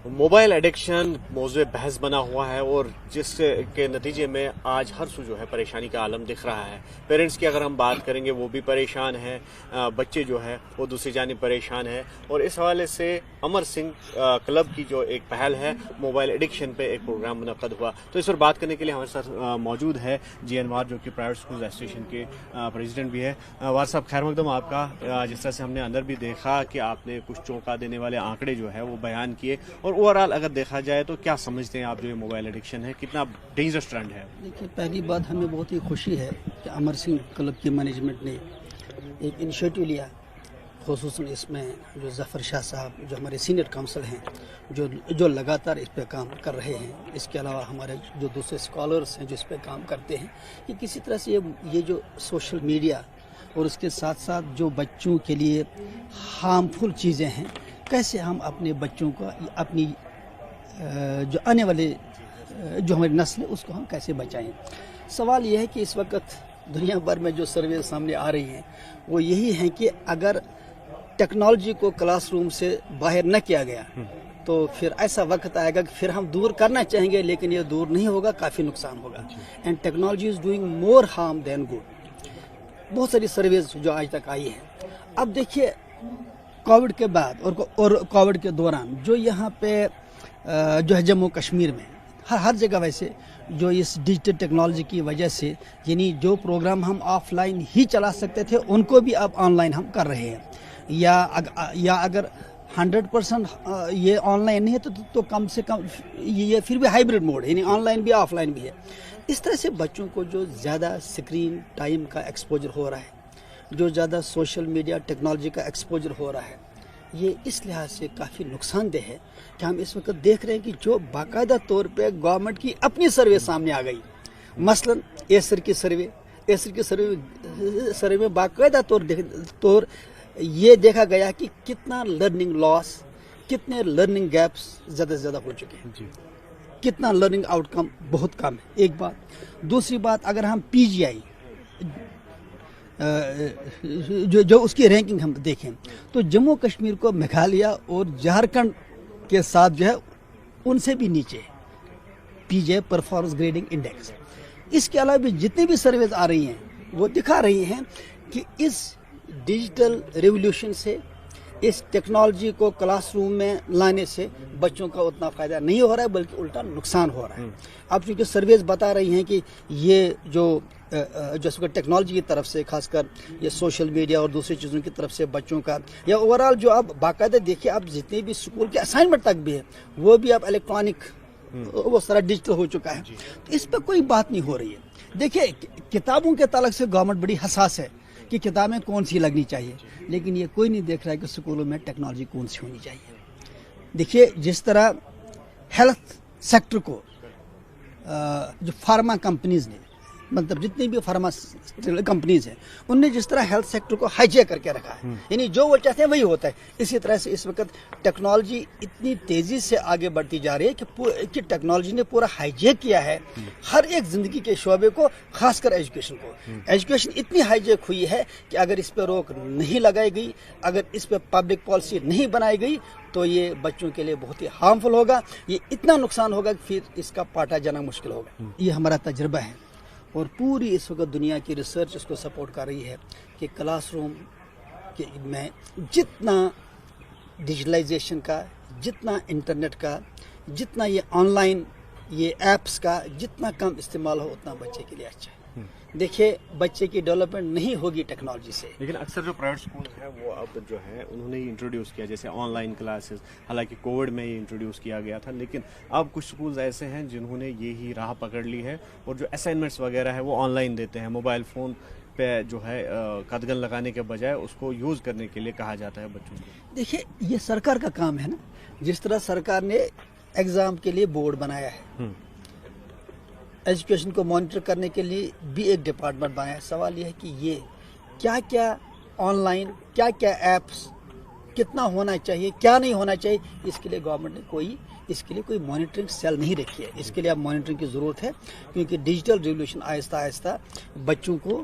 Mobile addiction موضوع بحث بنا ہوا ہے اور جس کے نتیجے میں آج ہر سو جو ہے پریشانی کا عالم دکھ رہا ہے. پیرنٹس کی اگر ہم بات کریں گے وہ بھی پریشان ہیں, بچے جو ہے وہ دوسری جانب پریشان ہے. اور اس حوالے سے امر سنگھ کلب کی جو ایک پہل ہے موبائل ایڈکشن پہ ایک پروگرام منعقد ہوا. تو اس پر بات کرنے کے لیے ہمارے ساتھ موجود ہے جی انوار, جو کہ پرائیویٹ اسکول ایسوسیشن کے پریزیڈنٹ بھی ہے. انوار صاحب خیر مقدم آپ کا. جس طرح سے ہم نے اندر بھی دیکھا کہ آپ نے کچھ چونکا دینے والے آنکڑے جو ہے وہ بیان کیے, اور اوور آل اگر دیکھا جائے تو کیا سمجھتے ہیں آپ جو یہ موبائل ایڈکشن ہے کتنا ڈینجرس ٹرینڈ ہے؟ دیکھیے, پہلی بات ہمیں بہت ہی خوشی ہے کہ امر سنگھ کلب کی مینجمنٹ نے ایک انیشیٹو لیا, خصوصاً اس میں جو ظفر شاہ صاحب جو ہمارے سینئر کونسل ہیں جو لگاتار اس پہ کام کر رہے ہیں. اس کے علاوہ ہمارے جو دوسرے اسکالرس ہیں جو اس پہ کام کرتے ہیں, کہ کسی طرح سے یہ جو سوشل میڈیا اور اس کے ساتھ ساتھ جو بچوں کے لیے ہارمفل چیزیں ہیں, کیسے ہم اپنے بچوں کو اپنی جو آنے والے جو ہماری نسل ہے اس کو ہم کیسے بچائیں. سوال یہ ہے کہ اس وقت دنیا بھر میں جو سروے سامنے آ رہی ہیں وہ یہی ہیں کہ اگر ٹیکنالوجی کو کلاس روم سے باہر نہ کیا گیا تو پھر ایسا وقت آئے گا کہ پھر ہم دور کرنا چاہیں گے لیکن یہ دور نہیں ہوگا, کافی نقصان ہوگا. And technology is doing more harm than good. بہت ساری سرویز جو آج تک آئی ہیں. اب دیکھیے, کووڈ کے بعد اور کووڈ کے دوران جو یہاں پہ جو ہے جموں کشمیر میں ہر جگہ ویسے جو اس ڈیجیٹل ٹیکنالوجی کی وجہ سے یعنی جو پروگرام ہم آف لائن ہی چلا سکتے تھے ان کو بھی اب آن لائن ہم کر رہے ہیں, یا اگر 100% یہ آن لائن نہیں ہے تو کم سے کم یہ پھر بھی ہائبرڈ موڈ ہے, یعنی آن لائن بھی آف لائن بھی ہے. اس طرح سے بچوں کو جو زیادہ اسکرین ٹائم کا ایکسپوجر ہو رہا ہے, جو زیادہ سوشل میڈیا ٹیکنالوجی کا ایکسپوجر ہو رہا ہے, یہ اس لحاظ سے کافی نقصان دہ ہے کہ ہم اس وقت دیکھ رہے ہیں کہ جو باقاعدہ طور پہ گورنمنٹ کی اپنی سروے سامنے آ گئی, مثلا ایسر کی سروے میں باقاعدہ طور یہ دیکھا گیا کہ کتنا لرننگ لاس, کتنے لرننگ گیپس زیادہ سے زیادہ ہو چکے ہیں, کتنا لرننگ آؤٹ کم بہت کم ہے. ایک بات. دوسری بات, اگر ہم پی جی آئی جو اس کی رینکنگ ہم دیکھیں تو جموں کشمیر کو میگھالیہ اور جھارکھنڈ کے ساتھ جو ہے ان سے بھی نیچے پی جے پرفارمنس گریڈنگ انڈیکس. اس کے علاوہ بھی جتنی بھی سرویز آ رہی ہیں وہ دکھا رہی ہیں کہ اس ڈیجیٹل ریولیوشن سے, اس ٹیکنالوجی کو کلاس روم میں لانے سے بچوں کا اتنا فائدہ نہیں ہو رہا ہے بلکہ الٹا نقصان ہو رہا ہے. اب چونکہ سرویز بتا رہی ہیں کہ یہ جو ٹیکنالوجی کی طرف سے, خاص کر یہ سوشل میڈیا اور دوسری چیزوں کی طرف سے بچوں کا, یا اوور آل جو اب باقاعدہ دیکھیے اب جتنے بھی اسکول کے اسائنمنٹ تک بھی ہے وہ بھی اب الیکٹرانک, وہ سارا ڈیجیٹل ہو چکا ہے. تو اس پہ کوئی بات نہیں ہو رہی ہے. دیکھیے, کتابوں کے تعلق سے گورنمنٹ بڑی حساس ہے کہ کتابیں کون سی لگنی چاہیے, لیکن یہ کوئی نہیں دیکھ رہا ہے کہ اسکولوں میں ٹیکنالوجی کون سی ہونی چاہیے. دیکھیے, جس طرح ہیلتھ سیکٹر کو جو فارما کمپنیز نے, مطلب جتنی بھی فارما کمپنیز ہیں ان نے جس طرح ہیلتھ سیکٹر کو ہائیجیک کر کے رکھا ہے, یعنی جو وہ چاہتے ہیں وہی ہوتا ہے, اسی طرح سے اس وقت ٹیکنالوجی اتنی تیزی سے آگے بڑھتی جا رہی ہے کہ ٹیکنالوجی نے پورا ہائیجیک کیا ہے ہر ایک زندگی کے شعبے کو, خاص کر ایجوکیشن کو. ایجوکیشن اتنی ہائیجیک ہوئی ہے کہ اگر اس پہ روک نہیں لگائی گئی, اگر اس پہ پبلک پالیسی نہیں بنائی گئی تو یہ بچوں کے لیے بہت ہی ہارمفل ہوگا. یہ اتنا نقصان ہوگا کہ پھر اس کا پاٹا جانا مشکل ہوگا. یہ ہمارا تجربہ ہے اور پوری اس وقت دنیا کی ریسرچ اس کو سپورٹ کر رہی ہے کہ کلاس روم میں جتنا ڈیجیٹلائزیشن کا, جتنا انٹرنیٹ کا, جتنا یہ آن لائن یہ ایپس کا جتنا کم استعمال ہو اتنا بچے کے لیے اچھا ہے. دیکھیے, بچے کی ڈیولپمنٹ نہیں ہوگی ٹیکنالوجی سے. لیکن اکثر جو پرائیویٹ اسکول ہیں وہ اب جو ہے انہوں نے انٹروڈیوس کیا, جیسے آن لائن کلاسز, حالانکہ کووڈ میں یہ انٹروڈیوس کیا گیا تھا, لیکن اب کچھ اسکولز ایسے ہیں جنہوں نے یہی راہ پکڑ لی ہے اور جو اسائنمنٹس وغیرہ ہے وہ آن لائن دیتے ہیں. موبائل فون پہ جو ہے قدغن لگانے کے بجائے اس کو یوز کرنے کے لیے کہا جاتا ہے بچوں کو. دیکھیے, یہ سرکار کا کام ہے نا, جس طرح سرکار نے ایگزام کے لیے بورڈ بنایا ہے, ایجوکیشن کو مانیٹر کرنے کے لیے بھی ایک ڈپارٹمنٹ بنایا ہے. سوال یہ ہے کہ یہ کیا آن لائن کیا ایپس کتنا ہونا چاہیے, کیا نہیں ہونا چاہیے, اس کے لیے گورنمنٹ نے اس کے لیے کوئی مانیٹرنگ سیل نہیں رکھی ہے. اس کے لیے اب مانیٹرنگ کی ضرورت ہے کیونکہ ڈیجیٹل ریولیوشن آہستہ آہستہ بچوں کو